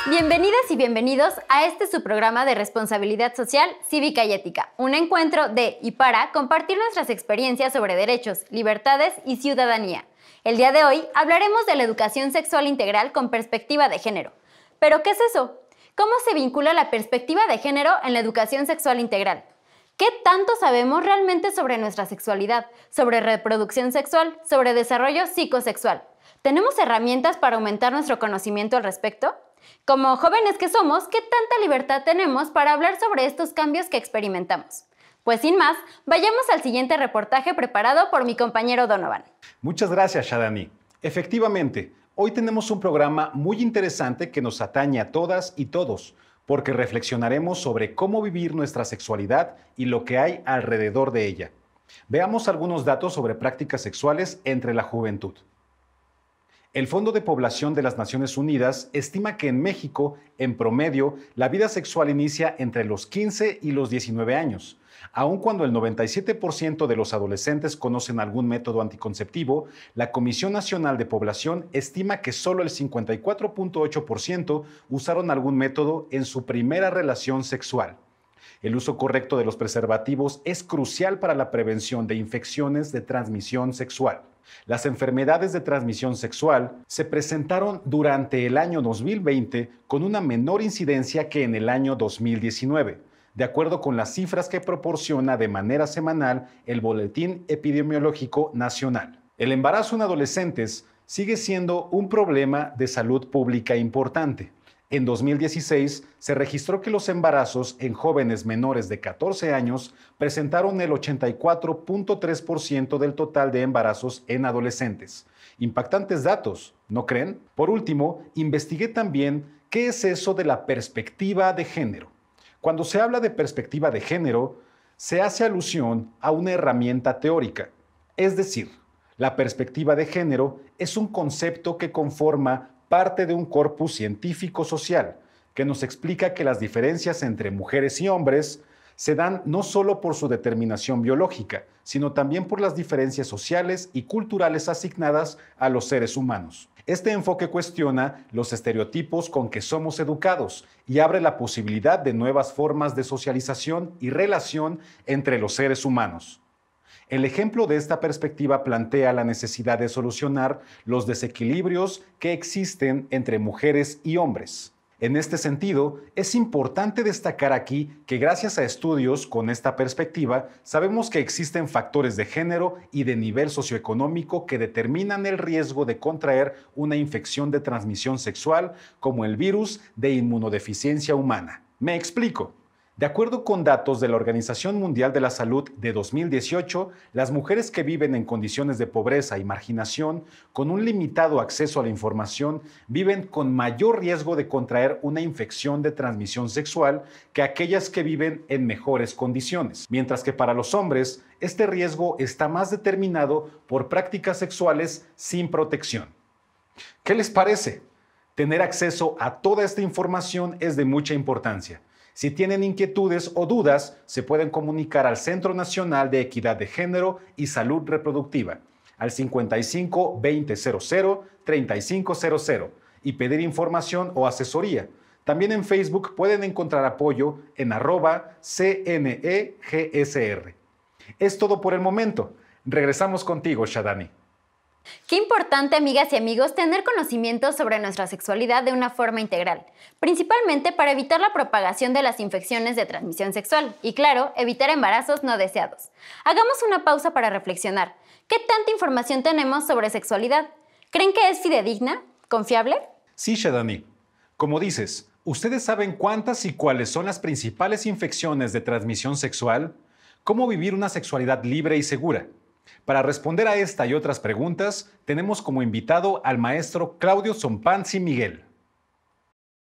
Bienvenidas y bienvenidos a este su programa de responsabilidad social, cívica y ética, un encuentro de y para compartir nuestras experiencias sobre derechos, libertades y ciudadanía. El día de hoy hablaremos de la educación sexual integral con perspectiva de género. ¿Pero qué es eso? ¿Cómo se vincula la perspectiva de género en la educación sexual integral? ¿Qué tanto sabemos realmente sobre nuestra sexualidad, sobre reproducción sexual, sobre desarrollo psicosexual? ¿Tenemos herramientas para aumentar nuestro conocimiento al respecto? Como jóvenes que somos, ¿qué tanta libertad tenemos para hablar sobre estos cambios que experimentamos? Pues sin más, vayamos al siguiente reportaje preparado por mi compañero Donovan. Muchas gracias, Shadani. Efectivamente, hoy tenemos un programa muy interesante que nos atañe a todas y todos, porque reflexionaremos sobre cómo vivir nuestra sexualidad y lo que hay alrededor de ella. Veamos algunos datos sobre prácticas sexuales entre la juventud. El Fondo de Población de las Naciones Unidas estima que en México, en promedio, la vida sexual inicia entre los 15 y los 19 años. Aun cuando el 97% de los adolescentes conocen algún método anticonceptivo, la Comisión Nacional de Población estima que solo el 54.8% usaron algún método en su primera relación sexual. El uso correcto de los preservativos es crucial para la prevención de infecciones de transmisión sexual. Las enfermedades de transmisión sexual se presentaron durante el año 2020 con una menor incidencia que en el año 2019, de acuerdo con las cifras que proporciona de manera semanal el Boletín Epidemiológico Nacional. El embarazo en adolescentes sigue siendo un problema de salud pública importante. En 2016 se registró que los embarazos en jóvenes menores de 14 años presentaron el 84.3% del total de embarazos en adolescentes. Impactantes datos, ¿no creen? Por último, investigué también qué es eso de la perspectiva de género. Cuando se habla de perspectiva de género, se hace alusión a una herramienta teórica. Es decir, la perspectiva de género es un concepto que conforma parte de un corpus científico-social que nos explica que las diferencias entre mujeres y hombres se dan no solo por su determinación biológica, sino también por las diferencias sociales y culturales asignadas a los seres humanos. Este enfoque cuestiona los estereotipos con que somos educados y abre la posibilidad de nuevas formas de socialización y relación entre los seres humanos. El ejemplo de esta perspectiva plantea la necesidad de solucionar los desequilibrios que existen entre mujeres y hombres. En este sentido, es importante destacar aquí que gracias a estudios con esta perspectiva, sabemos que existen factores de género y de nivel socioeconómico que determinan el riesgo de contraer una infección de transmisión sexual como el virus de inmunodeficiencia humana. Me explico. De acuerdo con datos de la Organización Mundial de la Salud de 2018, las mujeres que viven en condiciones de pobreza y marginación, con un limitado acceso a la información, viven con mayor riesgo de contraer una infección de transmisión sexual que aquellas que viven en mejores condiciones, mientras que para los hombres, este riesgo está más determinado por prácticas sexuales sin protección. ¿Qué les parece? Tener acceso a toda esta información es de mucha importancia. Si tienen inquietudes o dudas, se pueden comunicar al Centro Nacional de Equidad de Género y Salud Reproductiva al 55 2000 3500 y pedir información o asesoría. También en Facebook pueden encontrar apoyo en @CNEGSR. Es todo por el momento. Regresamos contigo, Shadani. Qué importante, amigas y amigos, tener conocimiento sobre nuestra sexualidad de una forma integral, principalmente para evitar la propagación de las infecciones de transmisión sexual y, claro, evitar embarazos no deseados. Hagamos una pausa para reflexionar. ¿Qué tanta información tenemos sobre sexualidad? ¿Creen que es fidedigna? ¿Confiable? Sí, Shadani. Como dices, ¿ustedes saben cuántas y cuáles son las principales infecciones de transmisión sexual? ¿Cómo vivir una sexualidad libre y segura? Para responder a esta y otras preguntas, tenemos como invitado al maestro Claudio Tompanzi Miguel.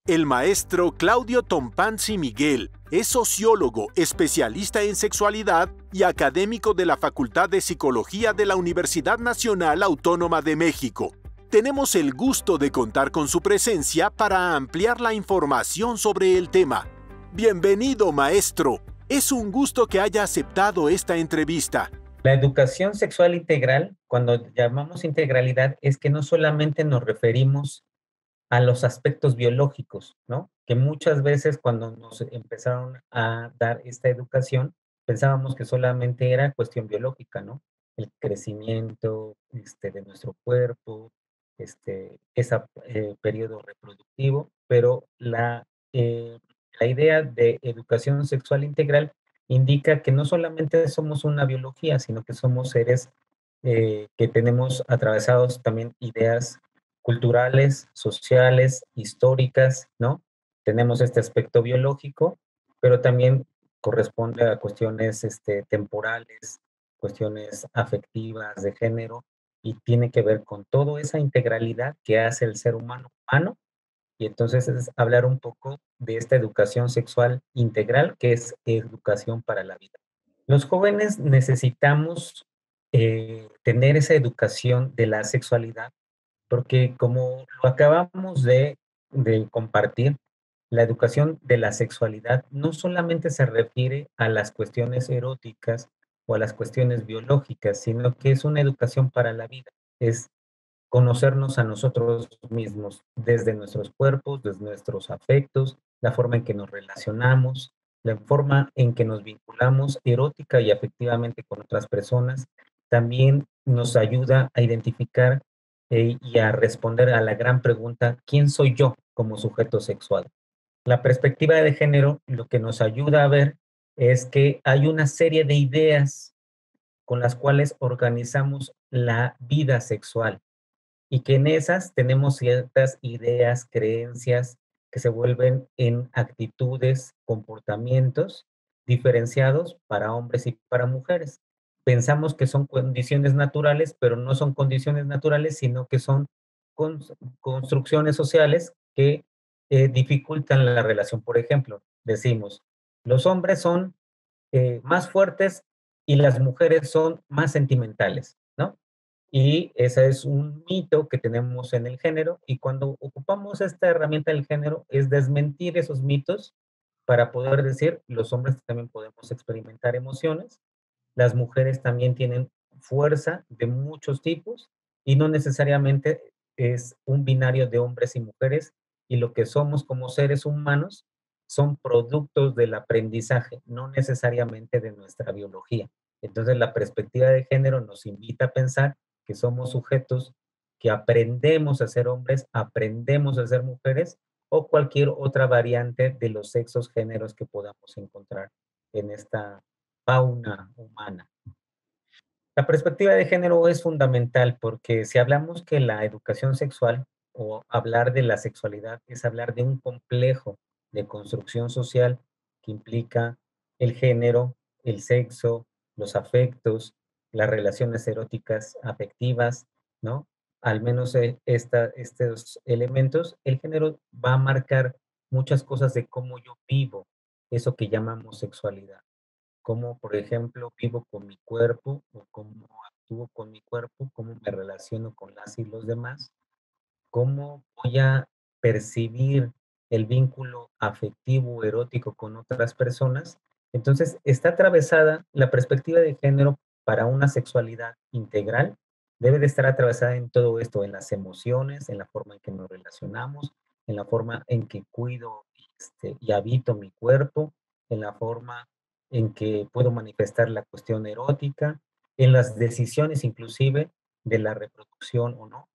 El maestro Claudio Tompanzi Miguel es sociólogo, especialista en sexualidad y académico de la Facultad de Psicología de la Universidad Nacional Autónoma de México. Tenemos el gusto de contar con su presencia para ampliar la información sobre el tema. Bienvenido, maestro. Es un gusto que haya aceptado esta entrevista. La educación sexual integral, cuando llamamos integralidad, es que no solamente nos referimos a los aspectos biológicos, ¿no? Que muchas veces cuando nos empezaron a dar esta educación, pensábamos que solamente era cuestión biológica, ¿no? El crecimiento de nuestro cuerpo, ese periodo reproductivo, pero la idea de educación sexual integral indica que no solamente somos una biología, sino que somos seres que tenemos atravesados también ideas culturales, sociales, históricas, ¿no? Tenemos este aspecto biológico, pero también corresponde a cuestiones temporales, cuestiones afectivas, de género, y tiene que ver con toda esa integralidad que hace el ser humano humano, y entonces es hablar un poco de esta educación sexual integral, que es educación para la vida. Los jóvenes necesitamos tener esa educación de la sexualidad porque como lo acabamos de compartir, la educación de la sexualidad no solamente se refiere a las cuestiones eróticas o a las cuestiones biológicas, sino que es una educación para la vida. Es conocernos a nosotros mismos, desde nuestros cuerpos, desde nuestros afectos, la forma en que nos relacionamos, la forma en que nos vinculamos erótica y afectivamente con otras personas. También nos ayuda a identificar y a responder a la gran pregunta, ¿quién soy yo como sujeto sexual? La perspectiva de género lo que nos ayuda a ver es que hay una serie de ideas con las cuales organizamos la vida sexual y que en esas tenemos ciertas ideas, creencias que se vuelven en actitudes, comportamientos diferenciados para hombres y para mujeres. Pensamos que son condiciones naturales, pero no son condiciones naturales, sino que son construcciones sociales que dificultan la relación. Por ejemplo, decimos, los hombres son más fuertes y las mujeres son más sentimentales, ¿no? Y ese es un mito que tenemos en el género y cuando ocupamos esta herramienta del género es desmentir esos mitos para poder decir, los hombres también podemos experimentar emociones, las mujeres también tienen fuerza de muchos tipos y no necesariamente es un binario de hombres y mujeres y lo que somos como seres humanos son productos del aprendizaje, no necesariamente de nuestra biología. Entonces la perspectiva de género nos invita a pensar que somos sujetos que aprendemos a ser hombres, aprendemos a ser mujeres o cualquier otra variante de los sexos géneros que podamos encontrar en esta fauna humana. La perspectiva de género es fundamental porque si hablamos que la educación sexual o hablar de la sexualidad es hablar de un complejo de construcción social que implica el género, el sexo, los afectos, las relaciones eróticas afectivas, ¿no? Al menos estos elementos, el género va a marcar muchas cosas de cómo yo vivo eso que llamamos sexualidad. Cómo, por ejemplo, vivo con mi cuerpo o cómo actúo con mi cuerpo, cómo me relaciono con las y los demás, cómo voy a percibir el vínculo afectivo, erótico con otras personas. Entonces, está atravesada la perspectiva de género para una sexualidad integral, debe de estar atravesada en todo esto, en las emociones, en la forma en que nos relacionamos, en la forma en que cuido y habito mi cuerpo, en la forma en que puedo manifestar la cuestión erótica, en las decisiones inclusive de la reproducción o no.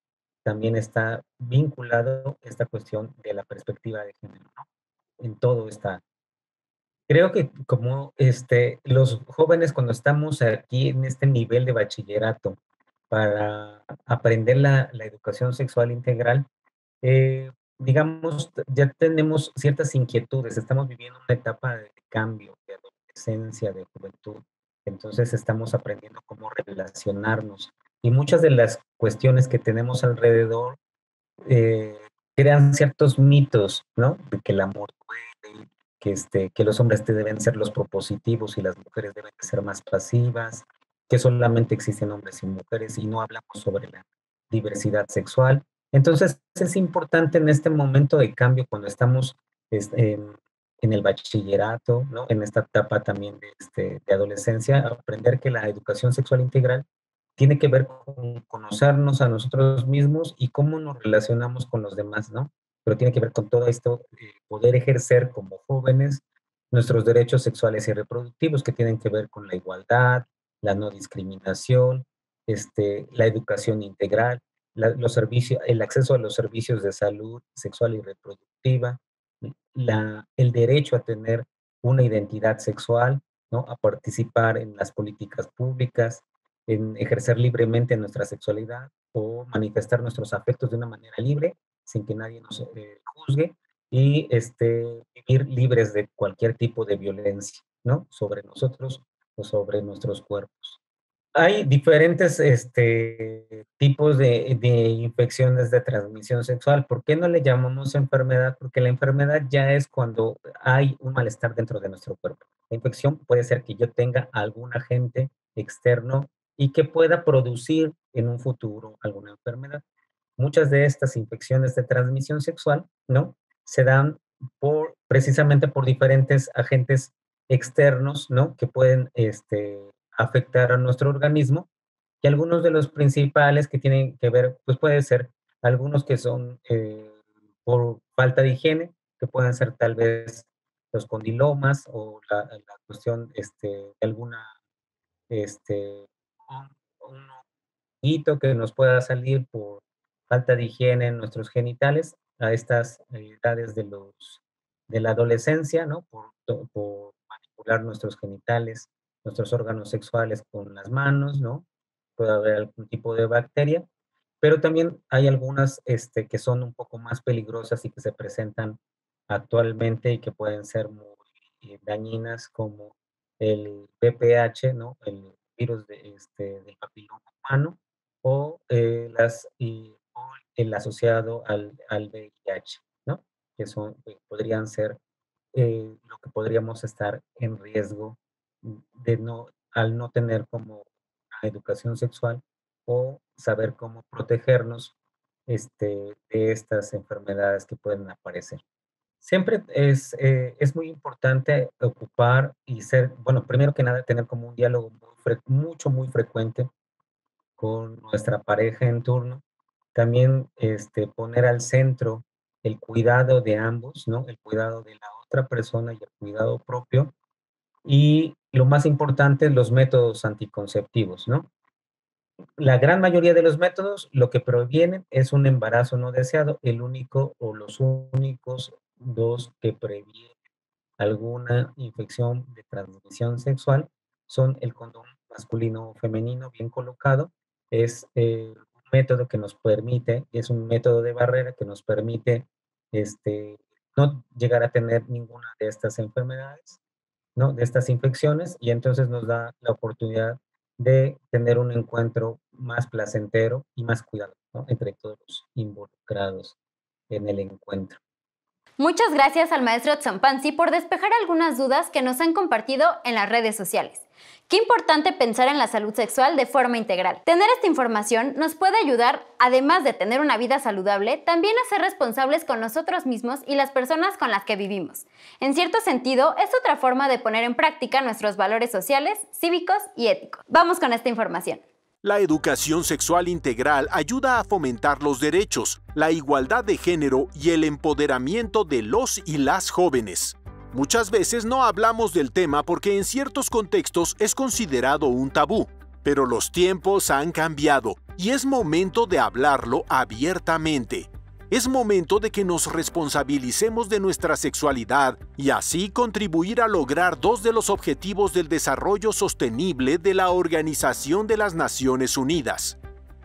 También está vinculado esta cuestión de la perspectiva de género, ¿no? En todo está. Creo que como los jóvenes cuando estamos aquí en este nivel de bachillerato para aprender la educación sexual integral, digamos, ya tenemos ciertas inquietudes, estamos viviendo una etapa de cambio, de adolescencia, de juventud, entonces estamos aprendiendo cómo relacionarnos y muchas de las cuestiones que tenemos alrededor eh, crean ciertos mitos, ¿no? De que el amor duele, que los hombres deben ser los propositivos y las mujeres deben de ser más pasivas, que solamente existen hombres y mujeres y no hablamos sobre la diversidad sexual. Entonces, es importante en este momento de cambio, cuando estamos en el bachillerato, ¿no? En esta etapa también de adolescencia, aprender que la educación sexual integral tiene que ver con conocernos a nosotros mismos y cómo nos relacionamos con los demás, ¿no? pero tiene que ver con todo esto, poder ejercer como jóvenes nuestros derechos sexuales y reproductivos, que tienen que ver con la igualdad, la no discriminación, la educación integral, los servicios, el acceso a los servicios de salud sexual y reproductiva, el derecho a tener una identidad sexual, ¿no? A participar en las políticas públicas, en ejercer libremente nuestra sexualidad o manifestar nuestros afectos de una manera libre, sin que nadie nos juzgue, y vivir libres de cualquier tipo de violencia, ¿no? Sobre nosotros o sobre nuestros cuerpos. Hay diferentes tipos de infecciones de transmisión sexual. ¿Por qué no le llamamos enfermedad? Porque la enfermedad ya es cuando hay un malestar dentro de nuestro cuerpo. La infección puede ser que yo tenga algún agente externo y que pueda producir en un futuro alguna enfermedad. Muchas de estas infecciones de transmisión sexual, ¿no? Se dan precisamente por diferentes agentes externos, ¿no? Que pueden afectar a nuestro organismo, y algunos de los principales que tienen que ver, pues puede ser algunos que son por falta de higiene, que pueden ser tal vez los condilomas o la cuestión de alguna, un honguito que nos pueda salir por falta de higiene en nuestros genitales a estas edades de la adolescencia, ¿no? Por manipular nuestros genitales, nuestros órganos sexuales con las manos, ¿no? Puede haber algún tipo de bacteria, pero también hay algunas que son un poco más peligrosas y que se presentan actualmente y que pueden ser muy dañinas, como el VPH, ¿no? El virus del papiloma humano, o o el asociado al VIH, ¿no? Que podrían ser lo que podríamos estar en riesgo al no tener como una educación sexual o saber cómo protegernos de estas enfermedades que pueden aparecer. Siempre es muy importante ocupar y bueno, primero que nada, tener como un diálogo muy frecuente con nuestra pareja en turno. También poner al centro el cuidado de ambos, ¿no? El cuidado de la otra persona y el cuidado propio. Y lo más importante, los métodos anticonceptivos, ¿no? La gran mayoría de los métodos lo que previenen es un embarazo no deseado. El único o los únicos dos que previenen alguna infección de transmisión sexual son el condón masculino o femenino bien colocado. Es un método que nos permite, es un método de barrera que nos permite no llegar a tener ninguna de estas enfermedades, ¿no? De estas infecciones, y entonces nos da la oportunidad de tener un encuentro más placentero y más cuidado, ¿no? Entre todos los involucrados en el encuentro. Muchas gracias al maestro Tzompanzi por despejar algunas dudas que nos han compartido en las redes sociales. Qué importante pensar en la salud sexual de forma integral. Tener esta información nos puede ayudar, además de tener una vida saludable, también a ser responsables con nosotros mismos y las personas con las que vivimos. En cierto sentido, es otra forma de poner en práctica nuestros valores sociales, cívicos y éticos. Vamos con esta información. La educación sexual integral ayuda a fomentar los derechos, la igualdad de género y el empoderamiento de los y las jóvenes. Muchas veces no hablamos del tema porque en ciertos contextos es considerado un tabú, pero los tiempos han cambiado y es momento de hablarlo abiertamente. Es momento de que nos responsabilicemos de nuestra sexualidad y así contribuir a lograr dos de los objetivos del desarrollo sostenible de la Organización de las Naciones Unidas: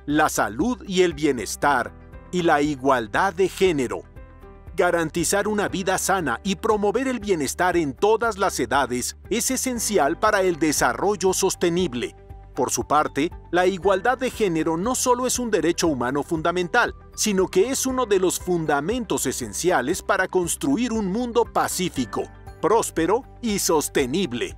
la salud y el bienestar y la igualdad de género. Garantizar una vida sana y promover el bienestar en todas las edades es esencial para el desarrollo sostenible. Por su parte, la igualdad de género no solo es un derecho humano fundamental, sino que es uno de los fundamentos esenciales para construir un mundo pacífico, próspero y sostenible.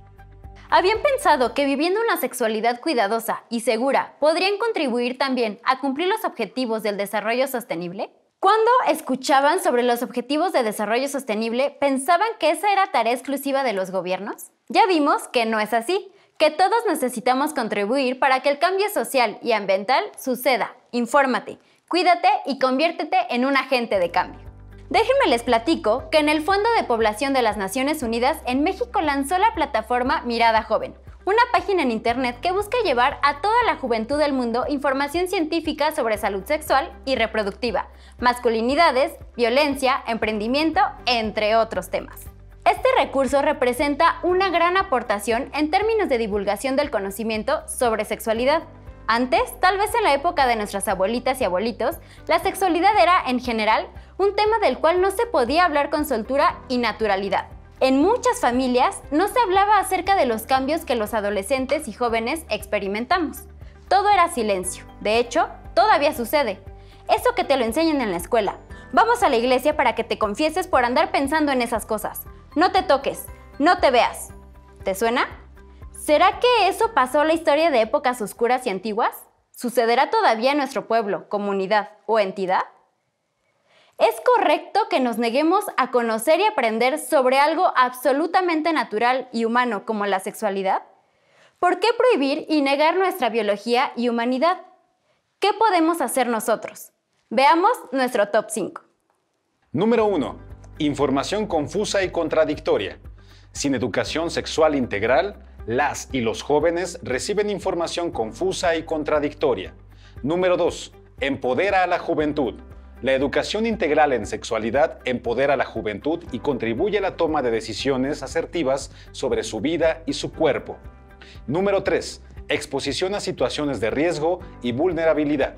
¿Habían pensado que viviendo una sexualidad cuidadosa y segura podrían contribuir también a cumplir los objetivos del desarrollo sostenible? Cuando escuchaban sobre los objetivos de desarrollo sostenible, ¿pensaban que esa era tarea exclusiva de los gobiernos? Ya vimos que no es así, que todos necesitamos contribuir para que el cambio social y ambiental suceda. Infórmate, cuídate y conviértete en un agente de cambio. Déjenme les platico que en el Fondo de Población de las Naciones Unidas en México lanzó la plataforma Mirada Joven, una página en internet que busca llevar a toda la juventud del mundo información científica sobre salud sexual y reproductiva, masculinidades, violencia, emprendimiento, entre otros temas. Este recurso representa una gran aportación en términos de divulgación del conocimiento sobre sexualidad. Antes, tal vez en la época de nuestras abuelitas y abuelitos, la sexualidad era, en general, un tema del cual no se podía hablar con soltura y naturalidad. En muchas familias no se hablaba acerca de los cambios que los adolescentes y jóvenes experimentamos. Todo era silencio. De hecho, todavía sucede. Eso que te lo enseñan en la escuela. Vamos a la iglesia para que te confieses por andar pensando en esas cosas. No te toques, no te veas. ¿Te suena? ¿Será que eso pasó la historia de épocas oscuras y antiguas? ¿Sucederá todavía en nuestro pueblo, comunidad o entidad? ¿Es correcto que nos neguemos a conocer y aprender sobre algo absolutamente natural y humano como la sexualidad? ¿Por qué prohibir y negar nuestra biología y humanidad? ¿Qué podemos hacer nosotros? Veamos nuestro top 5. Número 1. Información confusa y contradictoria. Sin educación sexual integral, las y los jóvenes reciben información confusa y contradictoria. Número 2. Empodera a la juventud. La educación integral en sexualidad empodera a la juventud y contribuye a la toma de decisiones asertivas sobre su vida y su cuerpo. Número 3. Exposición a situaciones de riesgo y vulnerabilidad.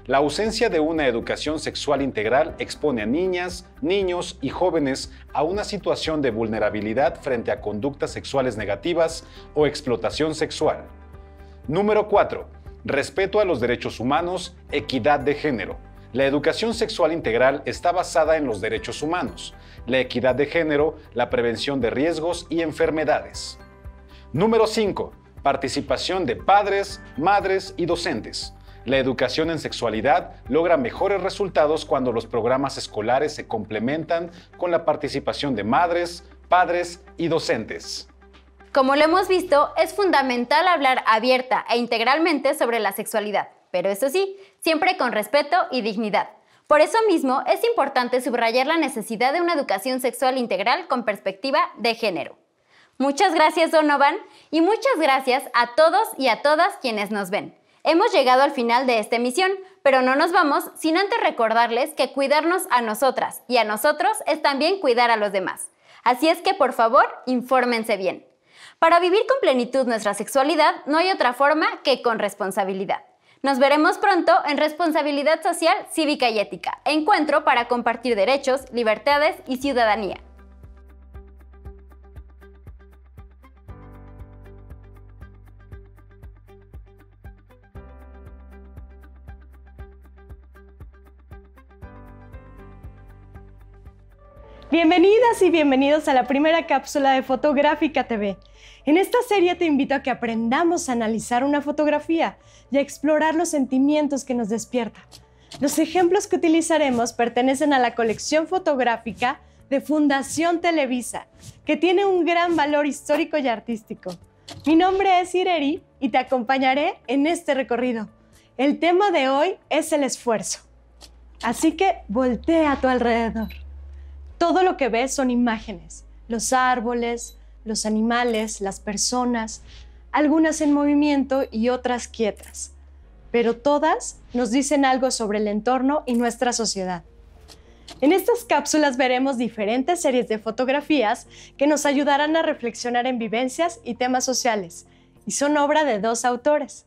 La ausencia de una educación sexual integral expone a niñas, niños y jóvenes a una situación de vulnerabilidad frente a conductas sexuales negativas o explotación sexual. Número 4. Respeto a los derechos humanos, equidad de género. La educación sexual integral está basada en los derechos humanos, la equidad de género, la prevención de riesgos y enfermedades. Número 5. Participación de padres, madres y docentes. La educación en sexualidad logra mejores resultados cuando los programas escolares se complementan con la participación de madres, padres y docentes. Como lo hemos visto, es fundamental hablar abierta e integralmente sobre la sexualidad, pero eso sí, siempre con respeto y dignidad. Por eso mismo, es importante subrayar la necesidad de una educación sexual integral con perspectiva de género. Muchas gracias, Donovan, y muchas gracias a todos y a todas quienes nos ven. Hemos llegado al final de esta emisión, pero no nos vamos sin antes recordarles que cuidarnos a nosotras y a nosotros es también cuidar a los demás. Así es que, por favor, infórmense bien. Para vivir con plenitud nuestra sexualidad, no hay otra forma que con responsabilidad. Nos veremos pronto en Responsabilidad Social, Cívica y Ética, encuentro para compartir derechos, libertades y ciudadanía. Bienvenidas y bienvenidos a la primera cápsula de Fotográfica TV. En esta serie te invito a que aprendamos a analizar una fotografía y a explorar los sentimientos que nos despierta. Los ejemplos que utilizaremos pertenecen a la colección fotográfica de Fundación Televisa, que tiene un gran valor histórico y artístico. Mi nombre es Ireri y te acompañaré en este recorrido. El tema de hoy es el esfuerzo. Así que voltea a tu alrededor. Todo lo que ves son imágenes, los árboles, los animales, las personas, algunas en movimiento y otras quietas, pero todas nos dicen algo sobre el entorno y nuestra sociedad. En estas cápsulas veremos diferentes series de fotografías que nos ayudarán a reflexionar en vivencias y temas sociales, y son obra de dos autores.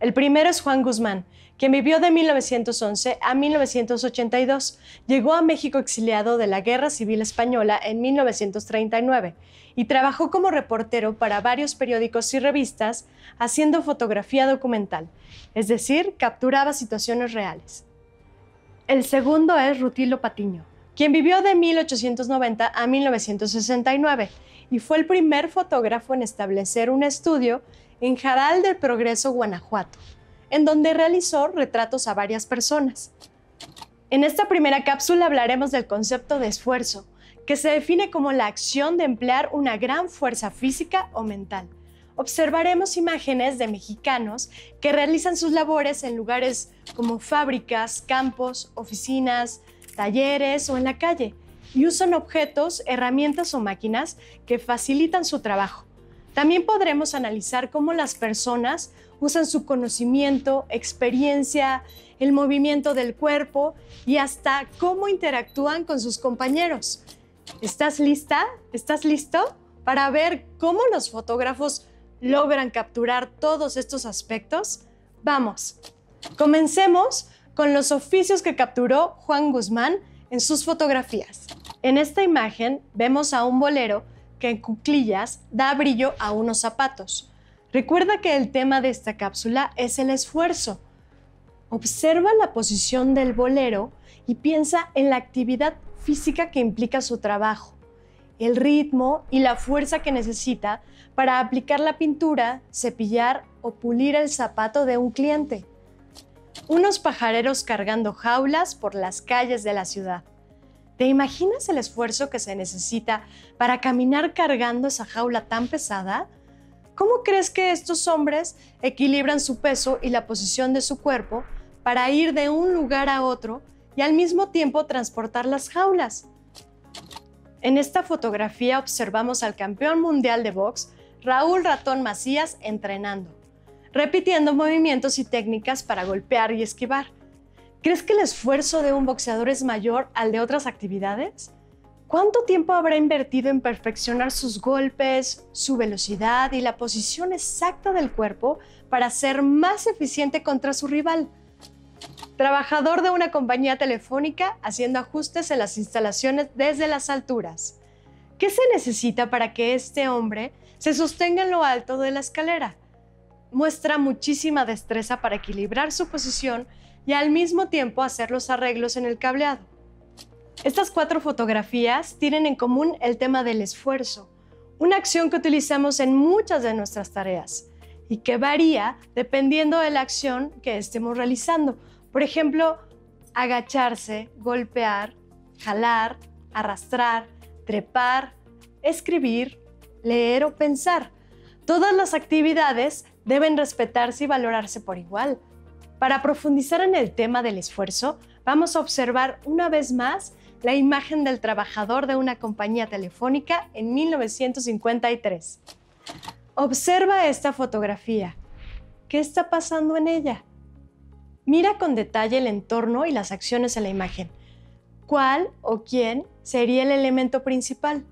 El primero es Juan Guzmán, quien vivió de 1911 a 1982. Llegó a México exiliado de la Guerra Civil Española en 1939 y trabajó como reportero para varios periódicos y revistas haciendo fotografía documental, es decir, capturaba situaciones reales. El segundo es Rutilo Patiño, quien vivió de 1890 a 1969 y fue el primer fotógrafo en establecer un estudio en Jaral del Progreso, Guanajuato, en donde realizó retratos a varias personas. En esta primera cápsula hablaremos del concepto de esfuerzo, que se define como la acción de emplear una gran fuerza física o mental. Observaremos imágenes de mexicanos que realizan sus labores en lugares como fábricas, campos, oficinas, talleres o en la calle y usan objetos, herramientas o máquinas que facilitan su trabajo. También podremos analizar cómo las personas usan su conocimiento, experiencia, el movimiento del cuerpo y hasta cómo interactúan con sus compañeros. ¿Estás lista? ¿Estás listo para ver cómo los fotógrafos logran capturar todos estos aspectos? ¡Vamos! Comencemos con los oficios que capturó Juan Guzmán en sus fotografías. En esta imagen vemos a un bolero que en cuclillas da brillo a unos zapatos. Recuerda que el tema de esta cápsula es el esfuerzo. Observa la posición del bolero y piensa en la actividad física que implica su trabajo, el ritmo y la fuerza que necesita para aplicar la pintura, cepillar o pulir el zapato de un cliente. Unos pajareros cargando jaulas por las calles de la ciudad. ¿Te imaginas el esfuerzo que se necesita para caminar cargando esa jaula tan pesada? ¿Cómo crees que estos hombres equilibran su peso y la posición de su cuerpo para ir de un lugar a otro y al mismo tiempo transportar las jaulas? En esta fotografía observamos al campeón mundial de box, Raúl Ratón Macías, entrenando, repitiendo movimientos y técnicas para golpear y esquivar. ¿Crees que el esfuerzo de un boxeador es mayor al de otras actividades? ¿Cuánto tiempo habrá invertido en perfeccionar sus golpes, su velocidad y la posición exacta del cuerpo para ser más eficiente contra su rival? Trabajador de una compañía telefónica haciendo ajustes en las instalaciones desde las alturas. ¿Qué se necesita para que este hombre se sostenga en lo alto de la escalera? Muestra muchísima destreza para equilibrar su posición y al mismo tiempo hacer los arreglos en el cableado. Estas 4 fotografías tienen en común el tema del esfuerzo, una acción que utilizamos en muchas de nuestras tareas y que varía dependiendo de la acción que estemos realizando. Por ejemplo, agacharse, golpear, jalar, arrastrar, trepar, escribir, leer o pensar. Todas las actividades deben respetarse y valorarse por igual. Para profundizar en el tema del esfuerzo, vamos a observar una vez más la imagen del trabajador de una compañía telefónica en 1953. Observa esta fotografía. ¿Qué está pasando en ella? Mira con detalle el entorno y las acciones en la imagen. ¿Cuál o quién sería el elemento principal?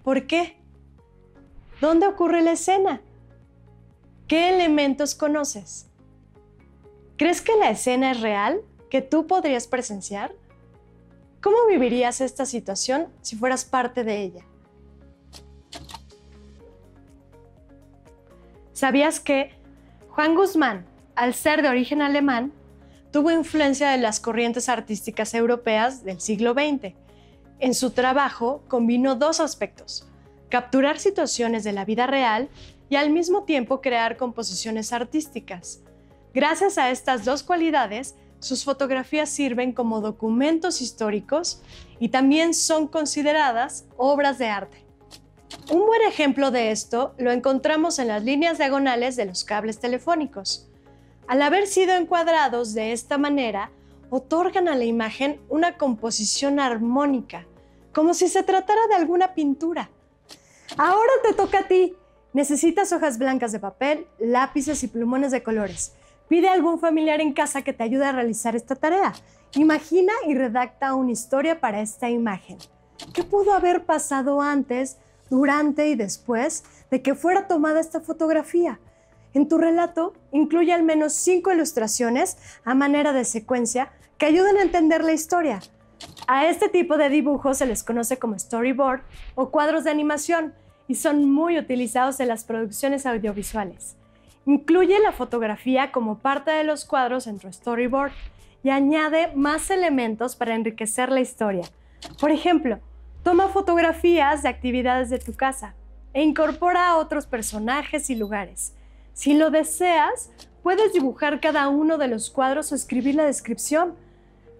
¿Por qué? ¿Dónde ocurre la escena? ¿Qué elementos conoces? ¿Crees que la escena es real? ¿Que tú podrías presenciar? ¿Cómo vivirías esta situación si fueras parte de ella? ¿Sabías que Juan Guzmán, al ser de origen alemán, tuvo influencia de las corrientes artísticas europeas del siglo XX? En su trabajo combinó 2 aspectos: capturar situaciones de la vida real y al mismo tiempo crear composiciones artísticas. Gracias a estas 2 cualidades, sus fotografías sirven como documentos históricos y también son consideradas obras de arte. Un buen ejemplo de esto lo encontramos en las líneas diagonales de los cables telefónicos. Al haber sido encuadrados de esta manera, otorgan a la imagen una composición armónica, como si se tratara de alguna pintura. Ahora te toca a ti. Necesitas hojas blancas de papel, lápices y plumones de colores. Pide a algún familiar en casa que te ayude a realizar esta tarea. Imagina y redacta una historia para esta imagen. ¿Qué pudo haber pasado antes, durante y después de que fuera tomada esta fotografía? En tu relato, incluye al menos 5 ilustraciones a manera de secuencia que ayuden a entender la historia. A este tipo de dibujos se les conoce como storyboard o cuadros de animación y son muy utilizados en las producciones audiovisuales. Incluye la fotografía como parte de los cuadros en tu storyboard y añade más elementos para enriquecer la historia. Por ejemplo, toma fotografías de actividades de tu casa e incorpora a otros personajes y lugares. Si lo deseas, puedes dibujar cada uno de los cuadros o escribir la descripción.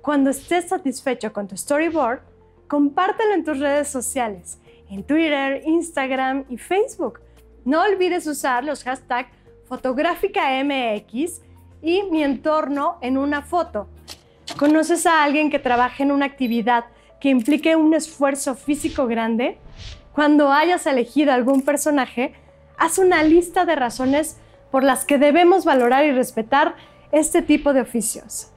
Cuando estés satisfecho con tu storyboard, compártelo en tus redes sociales, en Twitter, Instagram y Facebook. No olvides usar los hashtags FotográficaMX y mi entorno en una foto. ¿Conoces a alguien que trabaje en una actividad que implique un esfuerzo físico grande? Cuando hayas elegido algún personaje, haz una lista de razones por las que debemos valorar y respetar este tipo de oficios.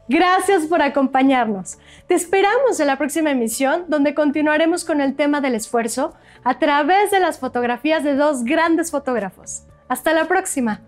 Gracias por acompañarnos. Te esperamos en la próxima emisión, donde continuaremos con el tema del esfuerzo a través de las fotografías de dos grandes fotógrafos. Hasta la próxima.